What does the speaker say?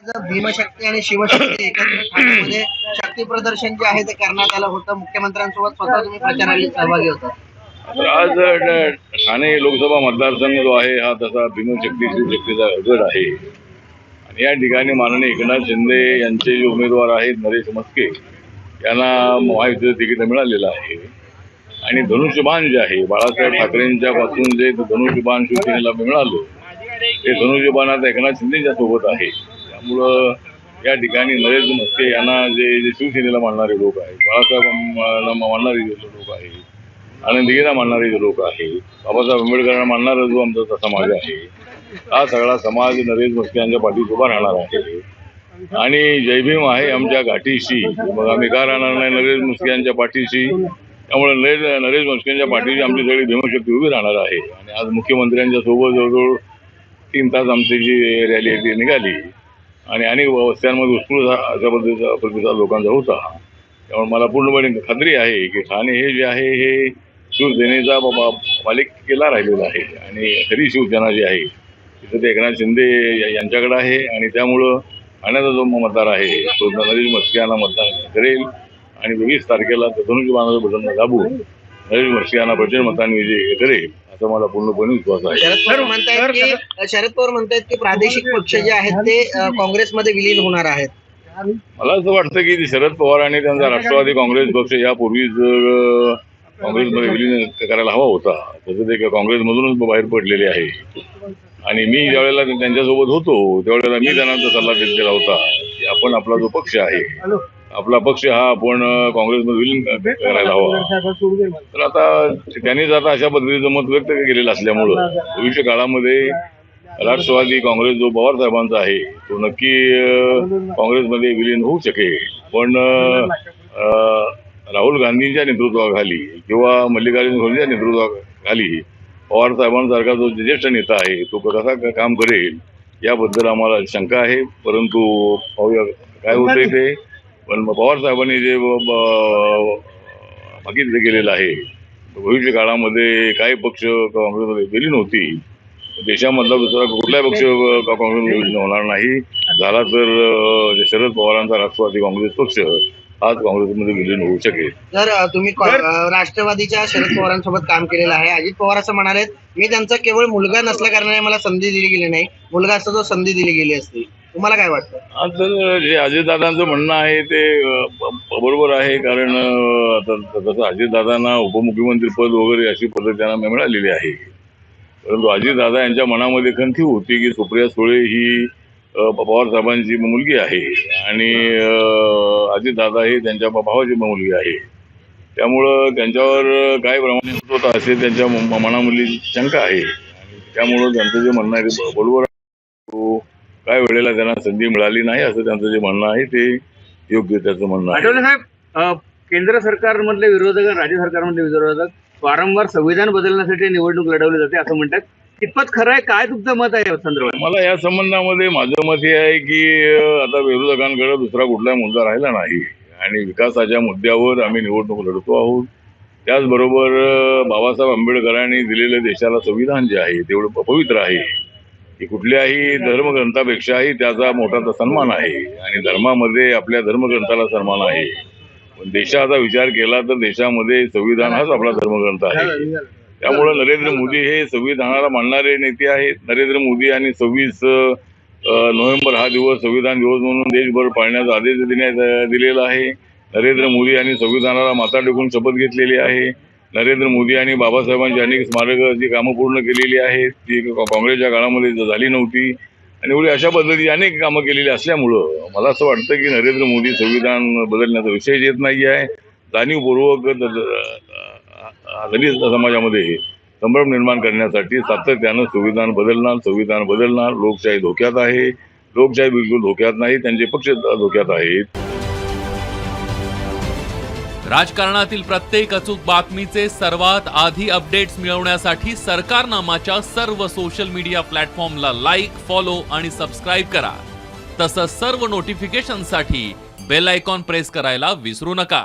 भीमशक्ती आणि शिवशक्ती एकत्र ठाण्यामध्ये शक्ती प्रदर्शन जे आहे ते करण्यात आलं होतं. मुख्यमंत्र्यांसोबत स्वतः तुम्ही प्रचारात सहभागी होता. आज ठाणे लोकसभा मतदारसंघ जो आहे हा तसा भीमशक्ती शिवशक्तीचा गड आहे आणि या ठिकाणी माननीय एकनाथ शिंदे यांचे जे उमेदवार आहेत नरेश म्हस्के यांना महायुतीचं तिकीट मिळालेलं आहे आणि धनुष्यबाण जे आहे बाळासाहेब ठाकरेंच्या पासून जे धनुष्यबाण शिवसेनेला मिळालं ते धनुष्यबाण आता एकनाथ शिंदेच्या सोबत आहे. त्यामुळं या ठिकाणी नरेश म्हस्के यांना जे शिवसेनेला मानणारे लोक आहेत, बाळासाहेबांना मानणारे लोक आहेत, आनंदीला मानणारे जे लोक आहेत, बाबासाहेब आंबेडकरांना मानणारा जो आमचा समाज आहे हा सगळा समाज नरेश म्हस्के यांच्या पाठीशी उभा राहणार आहे आणि जय भीम आहे आमच्या घाटीशी. मग आम्ही का राहणार नाही नरेश म्हस्के यांच्या पाठीशी? त्यामुळे नरेश म्हस्केंच्या पाठीशी आमची सगळी भीमशक्ती उभी राहणार आहे. आणि आज मुख्यमंत्र्यांच्या सोबत जवळजवळ 3 तास आमची जी रॅली ती निघाली आणि अनेक वस्त्यांमध्ये उत्स्फूर्त अशा पद्धतीचा प्रतिसाद लोकांचा होता. त्यामुळे मला पूर्णपणे खात्री आहे की ठाणे हे जे आहे हे शिवसेनेचा मालिकेला राहिलेला आहे आणि खरी शिवसेना जी आहे तिथं ते एकनाथ शिंदे यांच्याकडे आहे आणि त्यामुळं ठाण्याचा जो मतदार आहे तो नरेश म्हस्के यांना मतदान करेल आणि 20 तारखेला धनुष्यबाणाचं बटन दाबून नरेश म्हस्के यांना प्रचंड मतांनी विजय करेल असा मला पूर्णपणे विश्वास आहे. शरद पवार म्हणतायत की प्रादेशिक पक्ष जे आहेत ते काँग्रेसमध्ये विलीन होणार आहेत. मला असं वाटतं की शरद पवार आणि त्यांचा राष्ट्रवादी काँग्रेस पक्ष यापूर्वीच काँग्रेसमध्ये विलीन करायला हवा होता. तसं ते काँग्रेसमधूनच बाहेर पडलेले आहे आणि मी ज्यावेळेला त्यांच्यासोबत होतो त्यावेळेला मी त्यांना सल्ला दिलेला होता की आपण आपला जो पक्ष आहे आपला पक्ष हा आपण काँग्रेसमध्ये विलीन करायला हवा. तर आता त्यांनीच आता अशा पद्धतीचं मत व्यक्त केलेलं असल्यामुळं भविष्य काळामध्ये राष्ट्रवादी काँग्रेस जो पवार साहेबांचा आहे तो नक्की काँग्रेसमध्ये विलीन होऊ शकेल. पण राहुल गांधींच्या नेतृत्वाखाली किंवा मल्लिकार्जुन खरगेंच्या नेतृत्वाखाली पवार साहेबांसारखा जो ज्येष्ठ नेता आहे तो कसा काम करेल याबद्दल आम्हाला शंका आहे. परंतु पाहूया काय होतंय ते. पण पवार साहेबांनी जे भाकीत केलेलं आहे भविष्य काळामध्ये काही पक्ष काँग्रेसमध्ये विलीन होती. देशामधला दुसरा कुठलाही पक्ष काँग्रेसमध्ये विलीन होणार नाही. झाला तर शरद पवारांचा राष्ट्रवादी काँग्रेस पक्ष आज काँग्रेसमध्ये विलीन होऊ शकेल. तर तुम्ही राष्ट्रवादीच्या शरद पवारांसोबत काम केलेलं आहे. अजित पवार असं म्हणाले मी त्यांचा केवळ मुलगा नसल्या कारणाने मला संधी दिली गेली नाही, मुलगा असता तो संधी दिली गेली असती. तुम्हाला काय वाटतं? आज जे अजितदादांचं म्हणणं आहे ते बरोबर आहे. कारण तसं अजितदादांना उपमुख्यमंत्री पद वगैरे अशी पद्धत त्यांना मिळालेली आहे. परंतु अजितदादा यांच्या मनामध्ये खंती होती की सुप्रिया सुळे ही पवार साहेबांची मुलगी आहे आणि अजितदादा हे त्यांच्या भावाची मुलगी आहे. त्यामुळं त्यांच्यावर काय प्रमाणे होत असे त्यांच्या मनामधली शंका आहे आणि त्यामुळं त्यांचं जे म्हणणं आहे ते बरोबर आहे. काय वेळेला त्यांना संधी मिळाली नाही असं त्यांचं जे म्हणणं आहे ते योग्य त्याचं म्हणणं आहे. आठवले साहेब, केंद्र सरकारमधले विरोधक राज्य सरकारमधले विरोधक वारंवार संविधान बदलण्यासाठी निवडणूक लढवली जाते असं म्हणतात. कितपत खरं आहे? काय तुमचं मत आहे या संदर्भात? मला या संबंधामध्ये माझं मत हे आहे की आता विरोधकांकडे दुसरा कुठलाही मुद्दा राहिला नाही आणि विकासाच्या मुद्द्यावर आम्ही निवडणूक लढतो आहोत. त्याचबरोबर बाबासाहेब आंबेडकरांनी दिलेलं देशाला संविधान जे आहे तेवढं पवित्र आहे की कुठल्याही धर्मग्रंथापेक्षाही त्याचा मोठा सन्मान आहे आणि धर्मामध्ये आपल्या धर्मग्रंथाला सन्मान आहे. पण देशाचा विचार केला तर देशामध्ये संविधान हाच आपला धर्मग्रंथ आहे. त्यामुळं नरेंद्र मोदी हे संविधानाला मानणारे नेते आहेत. नरेंद्र मोदी यांनी 26 नोव्हेंबर हा दिवस संविधान दिवस म्हणून देशभर पाळण्याचा आदेश दिलेला आहे. नरेंद्र मोदी यांनी संविधानाला माथा टेकून शपथ घेतलेली आहे. नरेंद्र मोदी यांनी बाबासाहेबांची अनेक स्मारकाची कामं पूर्ण केलेली आहेत ती काँग्रेसच्या काळामध्ये झाली नव्हती आणि एवढी अशा पद्धतीची अनेक कामं केलेली असल्यामुळं मला असं वाटतं की नरेंद्र मोदी संविधान बदलण्याचा विषय येत नाही आहे. जाणीवपूर्वक दलित समाजामध्ये संभ्रम निर्माण करण्यासाठी सातत्यानं संविधान बदलणार. लोकशाही धोक्यात आहे. लोकशाही बिलकुल धोक्यात नाही, त्यांचे पक्ष धोक्यात आहेत. राजकारणातील प्रत्येक अचूक बातमीचे सर्वात आधी अपडेट्स मिळवण्यासाठी सरकारनामाच्या सर्व सोशल मीडिया प्लॅटफॉर्मला लाईक, फॉलो आणि सबस्क्राईब करा. तसंच सर्व नोटिफिकेशनसाठी बेल आयकॉन प्रेस करायला विसरू नका.